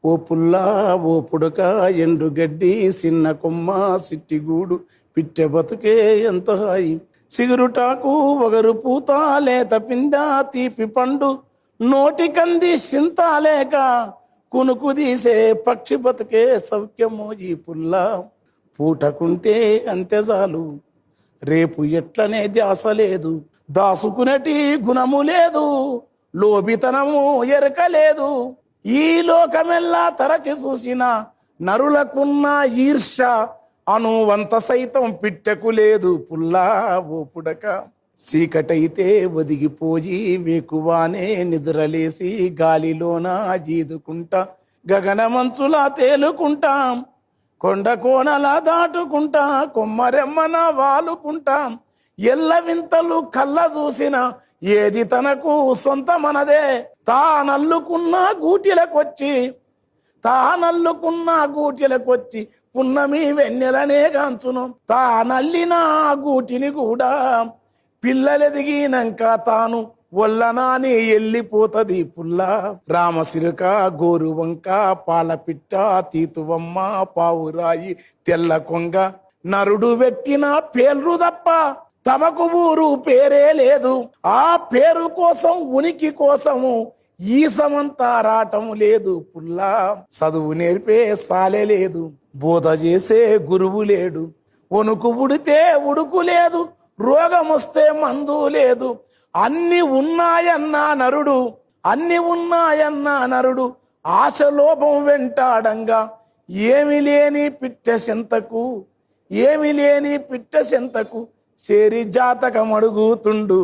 ఓ పుల్లా ఓ పుడక ఎండు గడ్డి చిన్న కొమ్మ సిట్టిగూడు పిట్టె బతుకే ఎంత హాయి సిగురుటాకు ఒగరు పూత లేత పింద తీపి పండు నోటికంది సింతాలేక కునుకు తీసే పక్షి బతుకే సౌఖ్యమో ఈ పుల్లా పూటకుంటే అంతే చాలు రేపు ఎట్లనే ధ్యాస లేదు దాసుకునేటి గుణము లేదు లోబితనము ఎరక లేదు ఈ లోకమెల్లా తరచి చూసిన నరులకున్న ఈర్ష అనువంత సైతం పిట్టకు లేదు పుల్లా ఓ పుడక చీకటైతే ఒదిగిపోయి వేకువానే నిద్రలేసి గాలిలోన జీదుకుంటా గగనమంచులా తేలుకుంటాం కొండ కోనలా దాటుకుంటా కొమ్మరెమ్మన వాలుకుంటాం ఎల్ల వింతలు కళ్ళ చూసిన ఏది తనకు సొంతమనదే తానల్లుకున్న గూటిలకొచ్చి పున్నమి వెన్నెలనే గాంచును తానల్లిన గూటిని కూడా పిల్లలెదిగినాక తాను వల్లనాని వెళ్ళిపోతది పుల్లా రామసిరుక గోరువంక పాలపిట్ట తీతువమ్మ పావురాయి తెల్ల కొంగ నరుడు పెట్టిన పేర్లు తప్ప తమకు ఊరు పేరే లేదు ఆ పేరు కోసం ఉనికి కోసము ఈ సమంతా రాటం లేదు పుల్లా చదువు నేర్పే సాలే లేదు బోధ చేసే గురువు లేడు వణుకు ఉడితే ఉడుకు లేదు రోగం వస్తే మందు లేదు అన్ని ఉన్నాయన్నా నరుడు ఆశలోభం వెంటాడంగా ఏమి లేని పిట్ట సెంతకు చేరి జాతకం అడుగుతుండు.